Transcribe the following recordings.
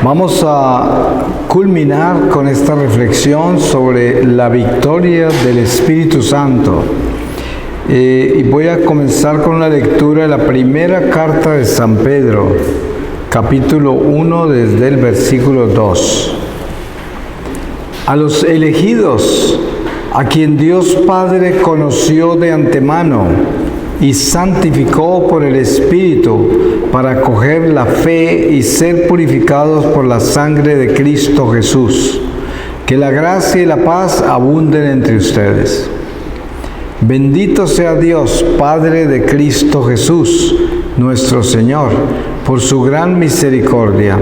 Vamos a culminar con esta reflexión sobre la victoria del Espíritu Santo. Y voy a comenzar con la lectura de la primera carta de San Pedro, capítulo 1, desde el versículo 2. A los elegidos, a quien Dios Padre conoció de antemano y santificó por el Espíritu para acoger la fe y ser purificados por la sangre de Cristo Jesús. Que la gracia y la paz abunden entre ustedes. Bendito sea Dios, Padre de Cristo Jesús, nuestro Señor, por su gran misericordia.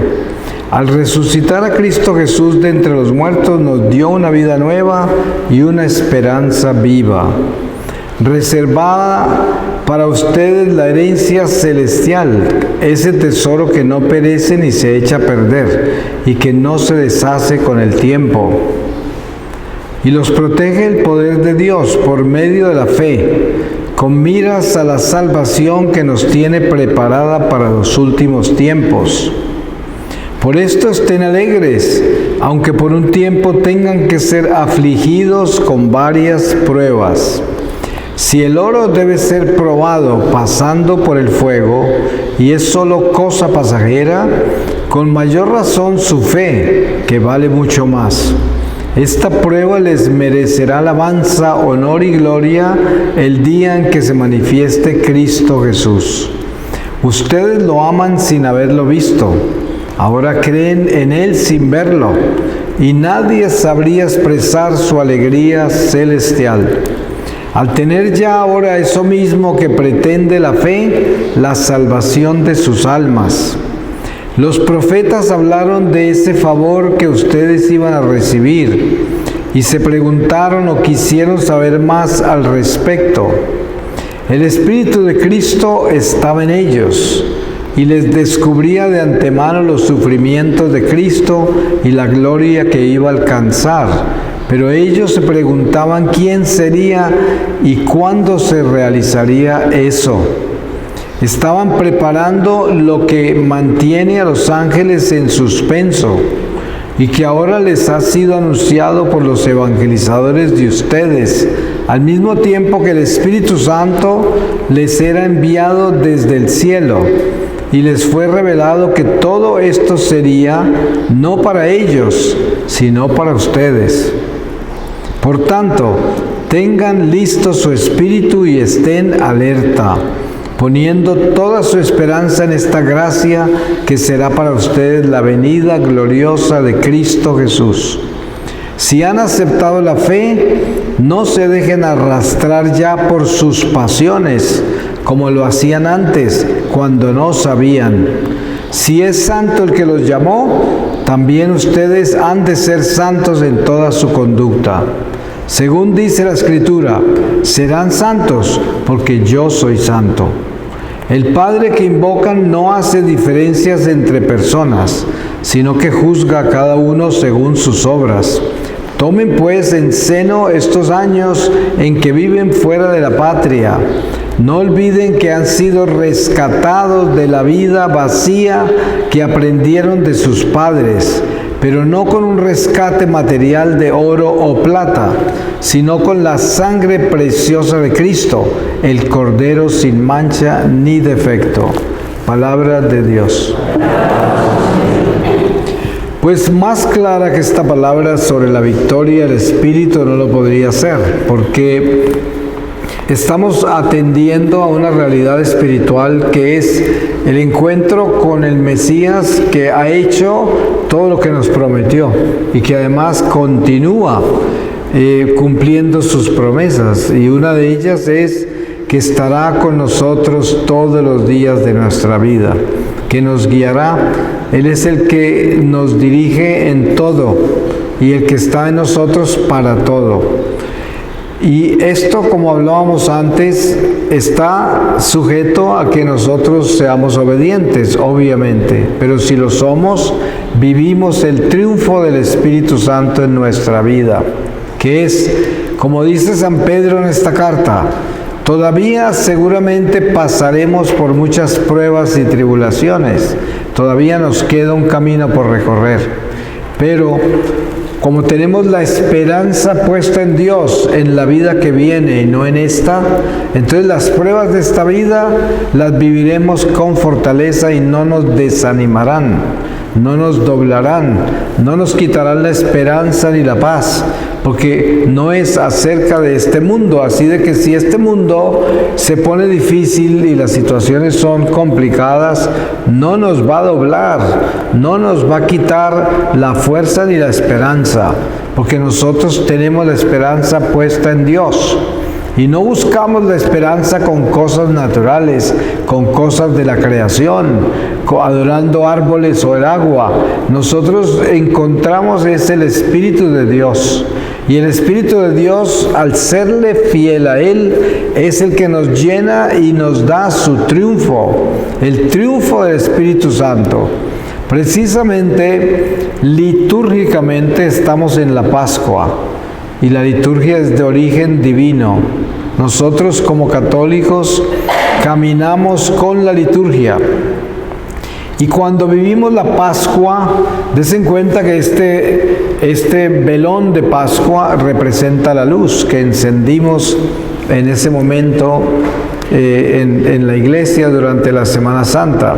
Al resucitar a Cristo Jesús de entre los muertos, nos dio una vida nueva y una esperanza viva, reservada para ustedes la herencia celestial, ese tesoro que no perece ni se echa a perder y que no se deshace con el tiempo. Y los protege el poder de Dios por medio de la fe, con miras a la salvación que nos tiene preparada para los últimos tiempos. Por esto estén alegres, aunque por un tiempo tengan que ser afligidos con varias pruebas. Si el oro debe ser probado pasando por el fuego y es solo cosa pasajera, con mayor razón su fe, que vale mucho más. Esta prueba les merecerá alabanza, honor y gloria el día en que se manifieste Cristo Jesús. Ustedes lo aman sin haberlo visto, ahora creen en Él sin verlo, y nadie sabría expresar su alegría celestial. Al tener ya ahora eso mismo que pretende la fe, la salvación de sus almas. Los profetas hablaron de ese favor que ustedes iban a recibir y se preguntaron o quisieron saber más al respecto. El Espíritu de Cristo estaba en ellos y les descubría de antemano los sufrimientos de Cristo y la gloria que iba a alcanzar. Pero ellos se preguntaban quién sería y cuándo se realizaría eso. Estaban preparando lo que mantiene a los ángeles en suspenso y que ahora les ha sido anunciado por los evangelizadores de ustedes, al mismo tiempo que el Espíritu Santo les era enviado desde el cielo y les fue revelado que todo esto sería no para ellos, sino para ustedes. Por tanto, tengan listo su espíritu y estén alerta, poniendo toda su esperanza en esta gracia que será para ustedes la venida gloriosa de Cristo Jesús. Si han aceptado la fe, no se dejen arrastrar ya por sus pasiones, como lo hacían antes, cuando no sabían. Si es santo el que los llamó, también ustedes han de ser santos en toda su conducta. Según dice la Escritura, serán santos porque yo soy santo. El Padre que invocan no hace diferencias entre personas, sino que juzga a cada uno según sus obras. Tomen pues en seno estos años en que viven fuera de la patria. No olviden que han sido rescatados de la vida vacía que aprendieron de sus padres, pero no con un rescate material de oro o plata, sino con la sangre preciosa de Cristo, el Cordero sin mancha ni defecto. Palabra de Dios. Pues más clara que esta palabra sobre la victoria del Espíritu no lo podría ser, porque Estamos atendiendo a una realidad espiritual que es el encuentro con el Mesías, que ha hecho todo lo que nos prometió y que además continúa cumpliendo sus promesas, y una de ellas es que estará con nosotros todos los días de nuestra vida, que nos guiará. Él es el que nos dirige en todo y el que está en nosotros para todo. Y esto, como hablábamos antes, está sujeto a que nosotros seamos obedientes, obviamente, pero si lo somos, vivimos el triunfo del Espíritu Santo en nuestra vida, que es, como dice San Pedro en esta carta, todavía seguramente pasaremos por muchas pruebas y tribulaciones, todavía nos queda un camino por recorrer, pero como tenemos la esperanza puesta en Dios, en la vida que viene y no en esta, entonces las pruebas de esta vida las viviremos con fortaleza y no nos desanimarán, no nos doblarán, no nos quitarán la esperanza ni la paz, porque no es acerca de este mundo. Así de que si este mundo se pone difícil y las situaciones son complicadas, no nos va a doblar, no nos va a quitar la fuerza ni la esperanza, porque nosotros tenemos la esperanza puesta en Dios. Y no buscamos la esperanza con cosas naturales, con cosas de la creación, adorando árboles o el agua. Nosotros encontramos es el Espíritu de Dios. Y el Espíritu de Dios, al serle fiel a Él, es el que nos llena y nos da su triunfo, el triunfo del Espíritu Santo. Precisamente, litúrgicamente estamos en la Pascua. Y la liturgia es de origen divino. Nosotros como católicos caminamos con la liturgia. Y cuando vivimos la Pascua, desen cuenta que este velón de Pascua representa la luz que encendimos en ese momento en la iglesia durante la Semana Santa.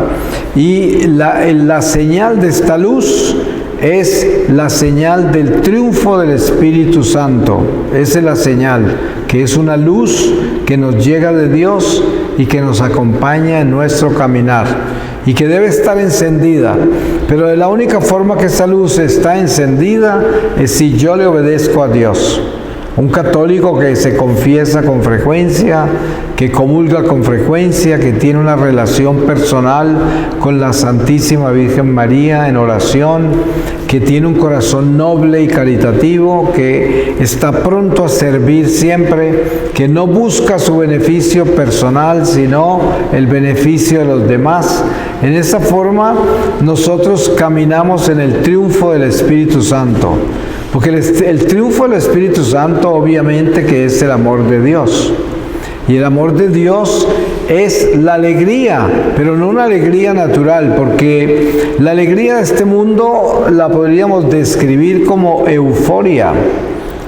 Y la señal de esta luz es la señal del triunfo del Espíritu Santo. Esa es la señal, que es una luz que nos llega de Dios y que nos acompaña en nuestro caminar y que debe estar encendida. Pero de la única forma que esa luz está encendida es si yo le obedezco a Dios. Un católico que se confiesa con frecuencia, que comulga con frecuencia, que tiene una relación personal con la Santísima Virgen María en oración, que tiene un corazón noble y caritativo, que está pronto a servir siempre, que no busca su beneficio personal, sino el beneficio de los demás. En esa forma, nosotros caminamos en el triunfo del Espíritu Santo. Porque el triunfo del Espíritu Santo obviamente que es el amor de Dios. Y el amor de Dios es la alegría, pero no una alegría natural, porque la alegría de este mundo la podríamos describir como euforia.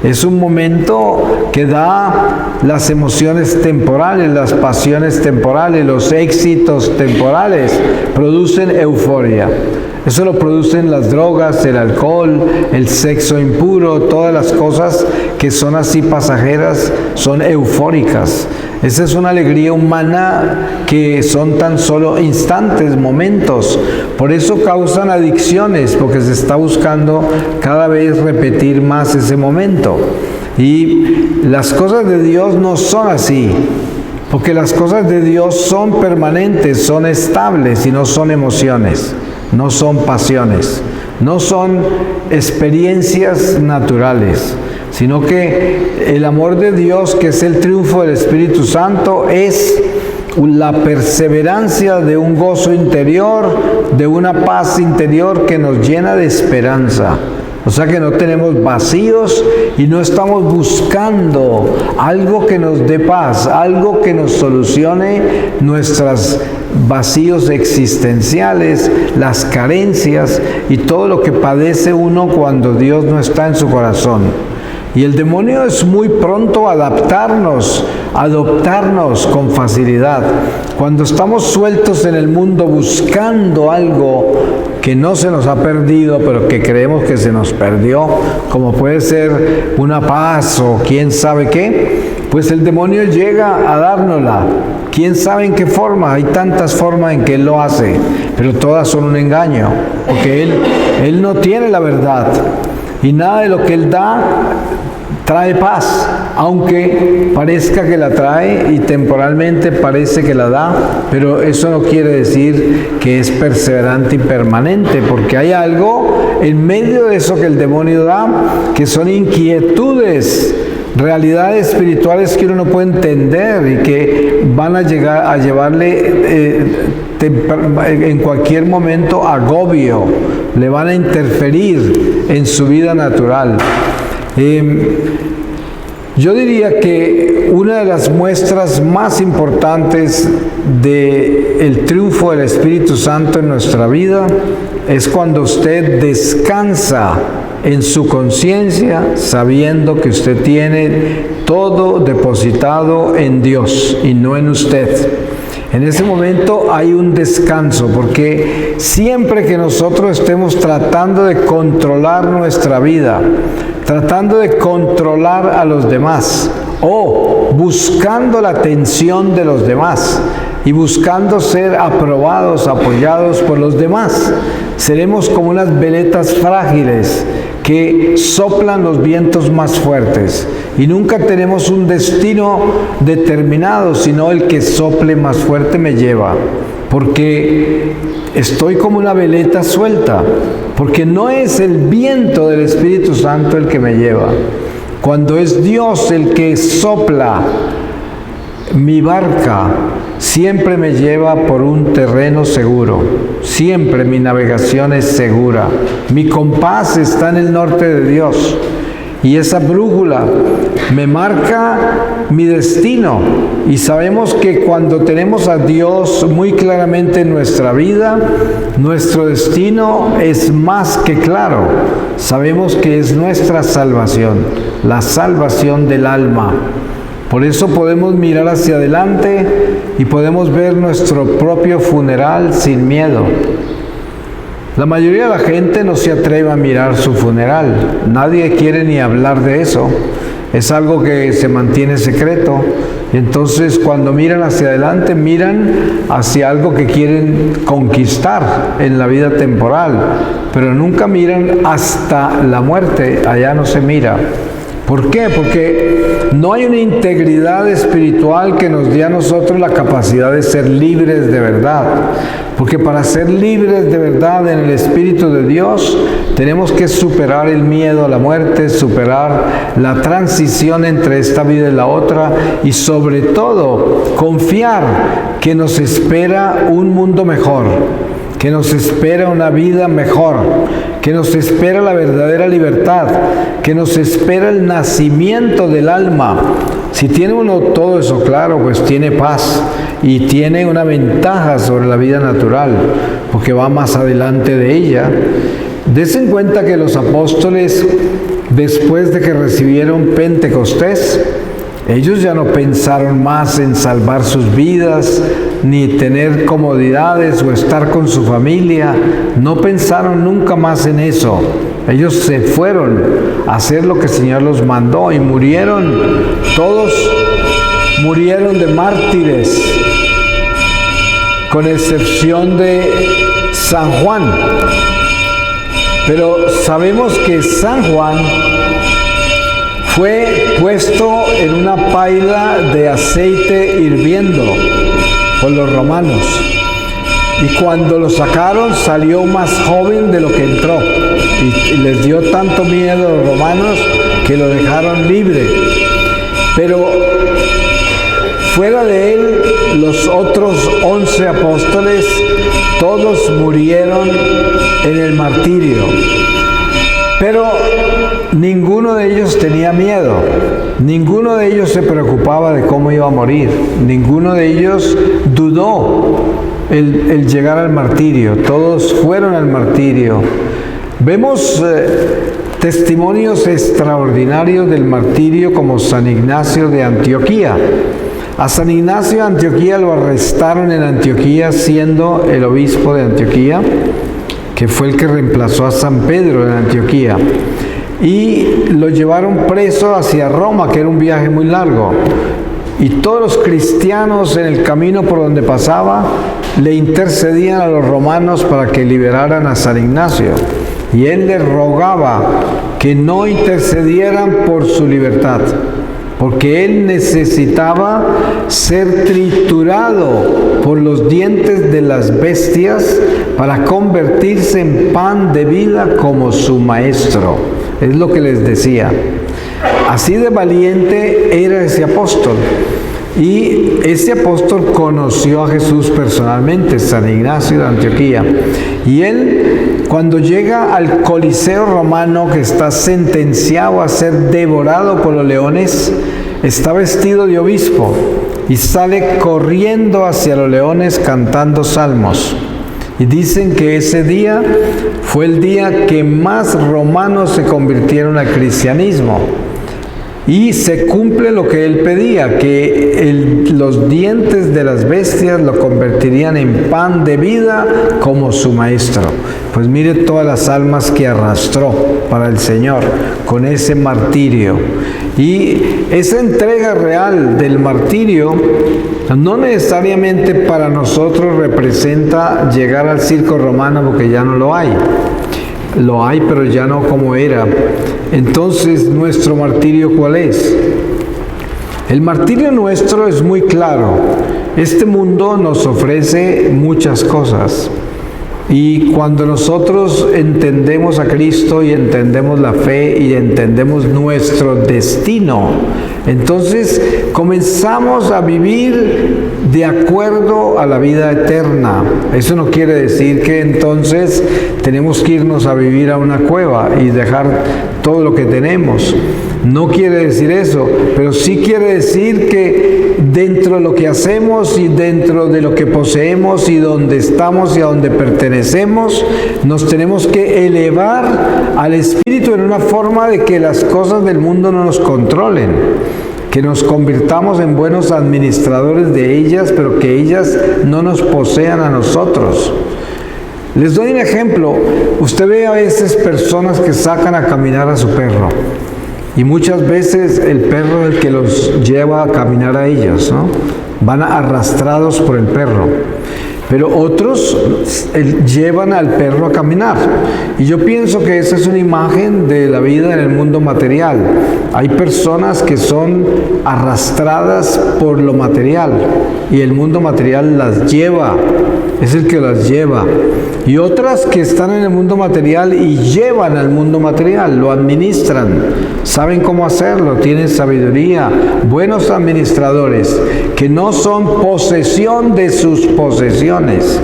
Es un momento que da las emociones temporales, las pasiones temporales, los éxitos temporales, producen euforia. Eso lo producen las drogas, el alcohol, el sexo impuro, todas las cosas que son así pasajeras, son eufóricas. Esa es una alegría humana que son tan solo instantes, momentos. Por eso causan adicciones, porque se está buscando cada vez repetir más ese momento. Y las cosas de Dios no son así, porque las cosas de Dios son permanentes, son estables y no son emociones. No son pasiones, no son experiencias naturales, sino que el amor de Dios, que es el triunfo del Espíritu Santo, es la perseverancia de un gozo interior, de una paz interior que nos llena de esperanza. O sea que no tenemos vacíos y no estamos buscando algo que nos dé paz, algo que nos solucione nuestros vacíos existenciales, las carencias y todo lo que padece uno cuando Dios no está en su corazón. Y el demonio es muy pronto a adoptarnos con facilidad. Cuando estamos sueltos en el mundo buscando algo que no se nos ha perdido, pero que creemos que se nos perdió, como puede ser una paz o quién sabe qué, pues el demonio llega a dárnosla. ¿Quién sabe en qué forma? Hay tantas formas en que él lo hace, pero todas son un engaño, porque él no tiene la verdad, y nada de lo que él da trae paz, aunque parezca que la trae y temporalmente parece que la da, pero eso no quiere decir que es perseverante y permanente, porque hay algo en medio de eso que el demonio da, que son inquietudes, realidades espirituales que uno no puede entender y que van a llegar a llevarle en cualquier momento agobio, le van a interferir en su vida natural. Yo diría que una de las muestras más importantes del triunfo del Espíritu Santo en nuestra vida es cuando usted descansa en su conciencia, sabiendo que usted tiene todo depositado en Dios y no en usted. En ese momento hay un descanso, porque siempre que nosotros estemos tratando de controlar nuestra vida, tratando de controlar a los demás, o buscando la atención de los demás, y buscando ser aprobados, apoyados por los demás, seremos como unas veletas frágiles que soplan los vientos más fuertes, y nunca tenemos un destino determinado, sino el que sople más fuerte me lleva, porque estoy como una veleta suelta, porque no es el viento del Espíritu Santo el que me lleva. Cuando es Dios el que sopla, mi barca siempre me lleva por un terreno seguro, siempre mi navegación es segura, mi compás está en el norte de Dios, y esa brújula me marca mi destino. Y sabemos que cuando tenemos a Dios muy claramente en nuestra vida, nuestro destino es más que claro. Sabemos que es nuestra salvación, la salvación del alma. Por eso podemos mirar hacia adelante y podemos ver nuestro propio funeral sin miedo. La mayoría de la gente no se atreve a mirar su funeral. Nadie quiere ni hablar de eso. Es algo que se mantiene secreto. Y entonces cuando miran hacia adelante, miran hacia algo que quieren conquistar en la vida temporal. Pero nunca miran hasta la muerte. Allá no se mira. ¿Por qué? Porque no hay una integridad espiritual que nos dé a nosotros la capacidad de ser libres de verdad. Porque para ser libres de verdad en el Espíritu de Dios, tenemos que superar el miedo a la muerte, superar la transición entre esta vida y la otra, y sobre todo, confiar que nos espera un mundo mejor, que nos espera una vida mejor, que nos espera la verdadera libertad, que nos espera el nacimiento del alma. Si tiene uno todo eso claro, pues tiene paz y tiene una ventaja sobre la vida natural, porque va más adelante de ella. Desen en cuenta que los apóstoles, después de que recibieron Pentecostés, ellos ya no pensaron más en salvar sus vidas, ni tener comodidades o estar con su familia. No pensaron nunca más en eso. Ellos se fueron a hacer lo que el Señor los mandó y murieron. Todos murieron de mártires, con excepción de San Juan. Pero sabemos que San Juan fue puesto en una paila de aceite hirviendo por los romanos, y cuando lo sacaron salió más joven de lo que entró, y les dio tanto miedo a los romanos que lo dejaron libre. Pero fuera de él, los otros 11 apóstoles, todos murieron en el martirio. Pero ninguno de ellos tenía miedo, ninguno de ellos se preocupaba de cómo iba a morir, ninguno de ellos dudó el llegar al martirio, todos fueron al martirio. Vemos testimonios extraordinarios del martirio, como San Ignacio de Antioquía. A San Ignacio de Antioquía lo arrestaron en Antioquía, siendo el obispo de Antioquía, que fue el que reemplazó a San Pedro en Antioquía. y lo llevaron preso hacia Roma, que era un viaje muy largo. Y todos los cristianos en el camino por donde pasaba le intercedían a los romanos para que liberaran a San Ignacio. Y él les rogaba que no intercedieran por su libertad, porque él necesitaba ser triturado por los dientes de las bestias para convertirse en pan de vida como su maestro. Es lo que les decía. Así de valiente era ese apóstol. Y ese apóstol conoció a Jesús personalmente, San Ignacio de Antioquía. Y él, cuando llega al Coliseo romano, que está sentenciado a ser devorado por los leones, está vestido de obispo y sale corriendo hacia los leones cantando salmos. Y dicen que ese día fue el día que más romanos se convirtieron al cristianismo. Y se cumple lo que él pedía, que los dientes de las bestias lo convertirían en pan de vida como su maestro. Pues mire todas las almas que arrastró para el Señor con ese martirio. Y esa entrega real del martirio no necesariamente para nosotros representa llegar al circo romano, porque ya no lo hay. Lo hay, pero ya no como era. Entonces, ¿nuestro martirio cuál es? El martirio nuestro es muy claro. Este mundo nos ofrece muchas cosas. Y cuando nosotros entendemos a Cristo y entendemos la fe y entendemos nuestro destino, entonces comenzamos a vivir de acuerdo a la vida eterna. Eso no quiere decir que entonces tenemos que irnos a vivir a una cueva y dejar todo lo que tenemos. No quiere decir eso, pero sí quiere decir que dentro de lo que hacemos y dentro de lo que poseemos y donde estamos y a donde pertenecemos, nos tenemos que elevar al Espíritu en una forma de que las cosas del mundo no nos controlen, que nos convirtamos en buenos administradores de ellas, pero que ellas no nos posean a nosotros. Les doy un ejemplo. Usted ve a veces personas que sacan a caminar a su perro. Y muchas veces el perro es el que los lleva a caminar a ellos, ¿no? Van arrastrados por el perro. Pero otros llevan al perro a caminar. Y yo pienso que esa es una imagen de la vida en el mundo material. Hay personas que son arrastradas por lo material y el mundo material las lleva, es el que las lleva. Y otras que están en el mundo material y llevan al mundo material, lo administran, saben cómo hacerlo, tienen sabiduría, buenos administradores, que no son posesión de sus posesiones.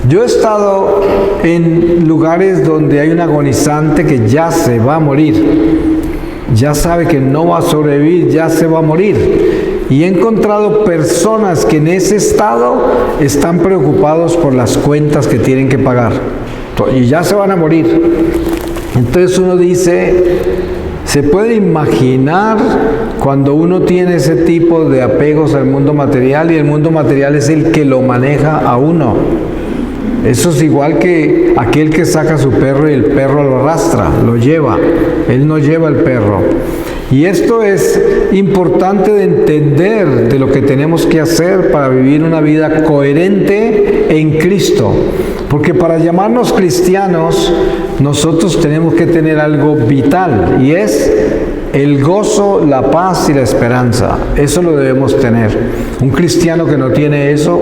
Yo he estado en lugares donde hay un agonizante que ya se va a morir, ya sabe que no va a sobrevivir, ya se va a morir. Y he encontrado personas que en ese estado están preocupados por las cuentas que tienen que pagar y ya se van a morir. Entonces uno dice, ¿se puede imaginar cuando uno tiene ese tipo de apegos al mundo material y el mundo material es el que lo maneja a uno? Eso es igual que aquel que saca a su perro y el perro lo arrastra, lo lleva. Él no lleva al perro. Y esto es importante de entender de lo que tenemos que hacer para vivir una vida coherente en Cristo. Porque para llamarnos cristianos, nosotros tenemos que tener algo vital, y es el gozo, la paz y la esperanza. Eso lo debemos tener. Un cristiano que no tiene eso,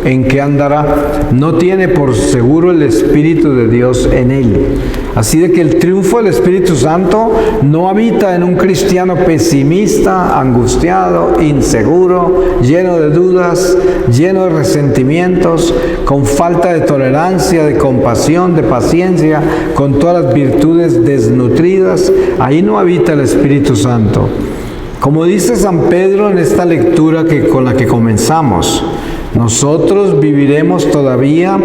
¿en qué andará? No tiene por seguro el Espíritu de Dios en él. Así de que el triunfo del Espíritu Santo no habita en un cristiano pesimista, angustiado, inseguro, lleno de dudas, lleno de resentimientos, con falta de tolerancia, de compasión, de paciencia, con todas las virtudes desnutridas. Ahí no habita el Espíritu Santo. Como dice San Pedro en esta lectura con la que comenzamos, nosotros viviremos todavía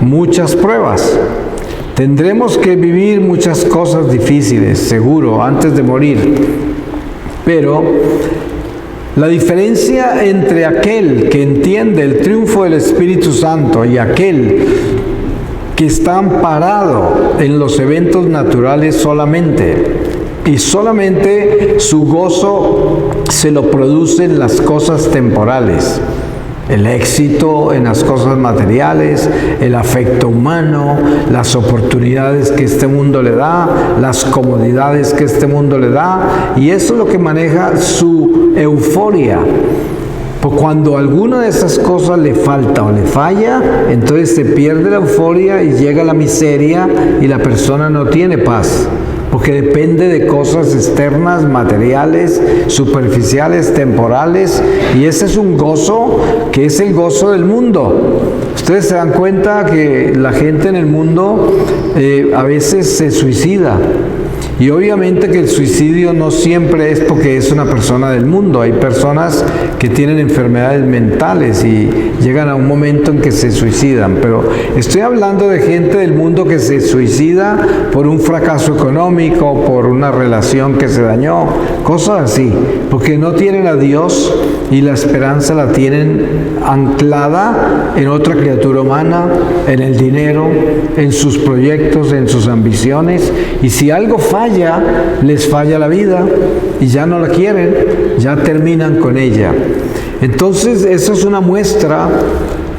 muchas pruebas. Tendremos que vivir muchas cosas difíciles, seguro, antes de morir. Pero la diferencia entre aquel que entiende el triunfo del Espíritu Santo y aquel que está amparado en los eventos naturales solamente y solamente su gozo se lo producen las cosas temporales. El éxito en las cosas materiales, el afecto humano, las oportunidades que este mundo le da, las comodidades que este mundo le da, y eso es lo que maneja su euforia. Pues cuando alguna de esas cosas le falta o le falla, entonces se pierde la euforia y llega la miseria y la persona no tiene paz. Porque depende de cosas externas, materiales, superficiales, temporales, y ese es un gozo que es el gozo del mundo. Ustedes se dan cuenta que la gente en el mundo a veces se suicida. Y obviamente que el suicidio no siempre es porque es una persona del mundo. Hay personas que tienen enfermedades mentales y llegan a un momento en que se suicidan. Pero estoy hablando de gente del mundo que se suicida por un fracaso económico, por una relación que se dañó, cosas así. Porque no tienen a Dios y la esperanza la tienen anclada en otra criatura humana, en el dinero, en sus proyectos, en sus ambiciones. Y si algo falla, les falla la vida y ya no la quieren, ya terminan con ella. Entonces, eso es una muestra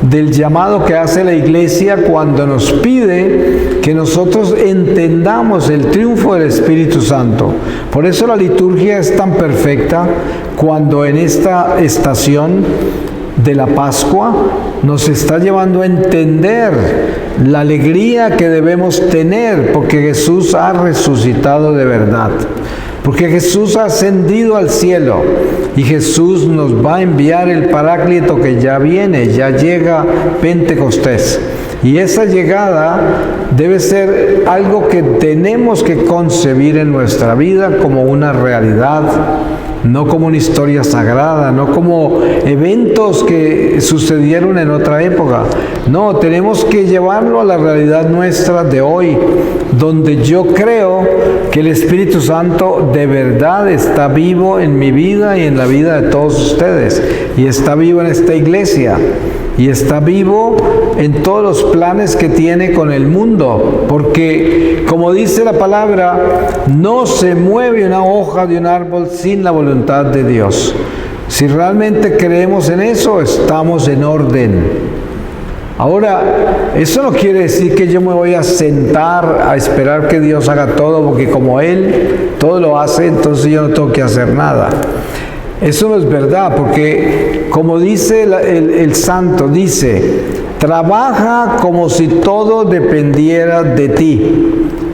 del llamado que hace la Iglesia cuando nos pide que nosotros entendamos el triunfo del Espíritu Santo. Por eso la liturgia es tan perfecta cuando en esta estación de la Pascua nos está llevando a entender la alegría que debemos tener porque Jesús ha resucitado de verdad, porque Jesús ha ascendido al cielo y Jesús nos va a enviar el Paráclito que ya viene, ya llega Pentecostés. Y esa llegada debe ser algo que tenemos que concebir en nuestra vida como una realidad, no como una historia sagrada, no como eventos que sucedieron en otra época. No, tenemos que llevarlo a la realidad nuestra de hoy, donde yo creo que el Espíritu Santo de verdad está vivo en mi vida y en la vida de todos ustedes, y está vivo en esta iglesia. Y está vivo en todos los planes que tiene con el mundo, porque como dice la palabra, no se mueve una hoja de un árbol sin la voluntad de Dios. Si realmente creemos en eso, estamos en orden. Ahora, eso no quiere decir que yo me voy a sentar a esperar que Dios haga todo, porque como Él todo lo hace, entonces yo no tengo que hacer nada. Eso no es verdad, porque como dice el santo, dice, trabaja como si todo dependiera de ti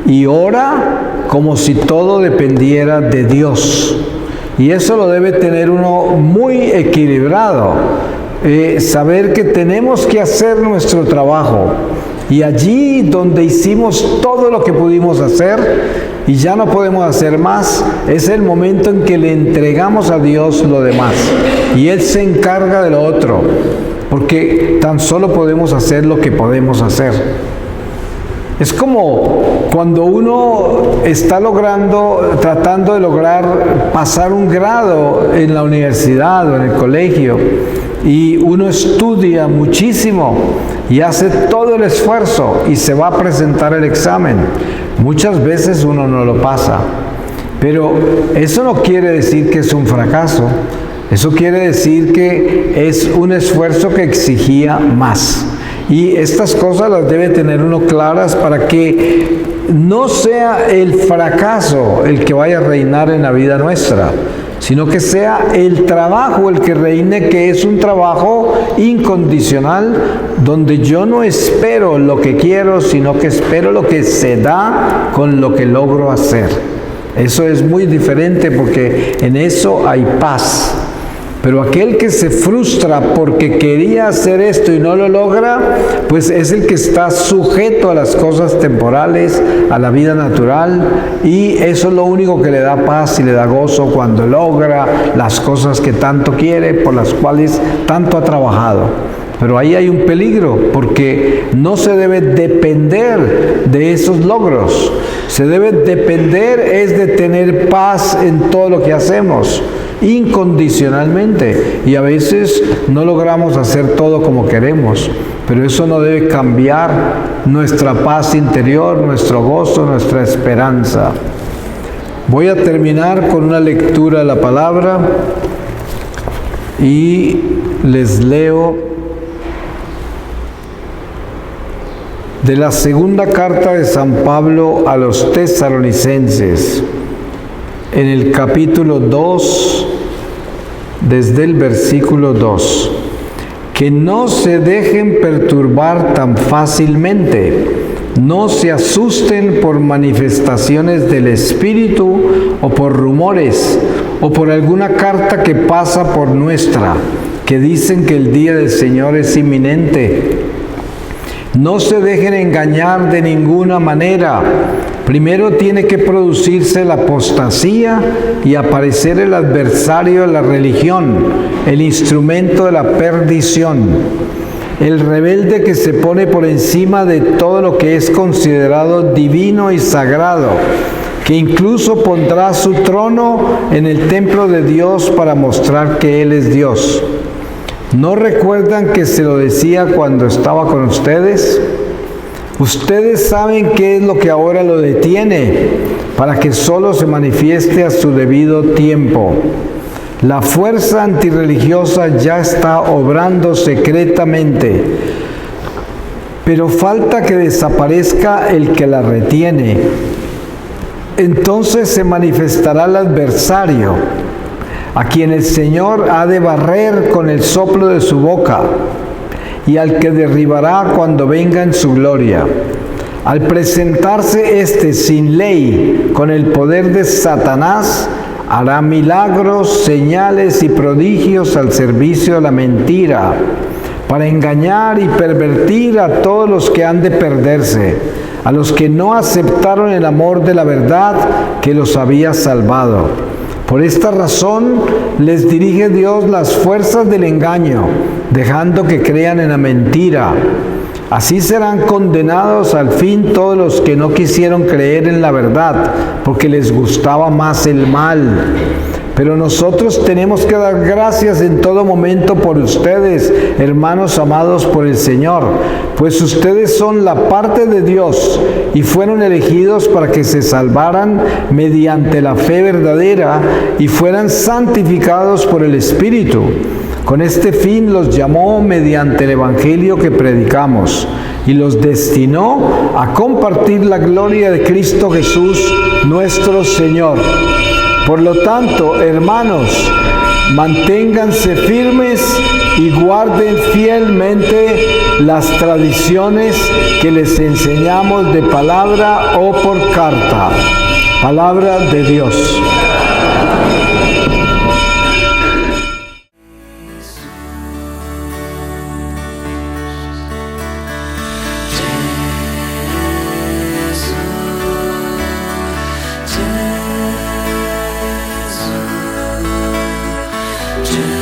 y ora como si todo dependiera de Dios. Y eso lo debe tener uno muy equilibrado, saber que tenemos que hacer nuestro trabajo. Y allí donde hicimos todo lo que pudimos hacer y ya no podemos hacer más, es el momento en que le entregamos a Dios lo demás. Y Él se encarga de lo otro, porque tan solo podemos hacer lo que podemos hacer. Es como cuando uno está tratando de lograr pasar un grado en la universidad o en el colegio, y uno estudia muchísimo y hace todo el esfuerzo y se va a presentar el examen. Muchas veces uno no lo pasa, pero eso no quiere decir que es un fracaso. Eso quiere decir que es un esfuerzo que exigía más. Y estas cosas las debe tener uno claras para que no sea el fracaso el que vaya a reinar en la vida nuestra, sino que sea el trabajo el que reine, que es un trabajo incondicional, donde yo no espero lo que quiero, sino que espero lo que se da con lo que logro hacer. Eso es muy diferente porque en eso hay paz. Pero aquel que se frustra porque quería hacer esto y no lo logra, pues es el que está sujeto a las cosas temporales, a la vida natural, y eso es lo único que le da paz y le da gozo cuando logra las cosas que tanto quiere, por las cuales tanto ha trabajado. Pero ahí hay un peligro, porque no se debe depender de esos logros. Se debe depender es de tener paz en todo lo que hacemos, incondicionalmente, y a veces no logramos hacer todo como queremos, pero eso no debe cambiar nuestra paz interior, nuestro gozo, nuestra esperanza. Voy a terminar con una lectura de la palabra y les leo de la segunda carta de San Pablo a los Tesalonicenses, en el capítulo 2, desde el versículo 2. Que no se dejen perturbar tan fácilmente, no se asusten por manifestaciones del Espíritu o por rumores o por alguna carta que pasa por nuestra, que dicen que el día del Señor es inminente. No se dejen engañar de ninguna manera. Primero tiene que producirse la apostasía y aparecer el adversario de la religión, el instrumento de la perdición, el rebelde que se pone por encima de todo lo que es considerado divino y sagrado, que incluso pondrá su trono en el templo de Dios para mostrar que Él es Dios. ¿No recuerdan que se lo decía cuando estaba con ustedes? Ustedes saben qué es lo que ahora lo detiene, para que solo se manifieste a su debido tiempo. La fuerza antirreligiosa ya está obrando secretamente, pero falta que desaparezca el que la retiene. Entonces se manifestará el adversario, a quien el Señor ha de barrer con el soplo de su boca, y al que derribará cuando venga en su gloria. Al presentarse éste sin ley, con el poder de Satanás, hará milagros, señales y prodigios al servicio de la mentira, para engañar y pervertir a todos los que han de perderse, a los que no aceptaron el amor de la verdad que los había salvado. Por esta razón les dirige Dios las fuerzas del engaño, dejando que crean en la mentira. Así serán condenados al fin todos los que no quisieron creer en la verdad, porque les gustaba más el mal. Pero nosotros tenemos que dar gracias en todo momento por ustedes, hermanos amados por el Señor, pues ustedes son la parte de Dios y fueron elegidos para que se salvaran mediante la fe verdadera y fueran santificados por el Espíritu. Con este fin los llamó mediante el Evangelio que predicamos y los destinó a compartir la gloria de Cristo Jesús, nuestro Señor. Por lo tanto, hermanos, manténganse firmes y guarden fielmente las tradiciones que les enseñamos de palabra o por carta. Palabra de Dios. Yeah.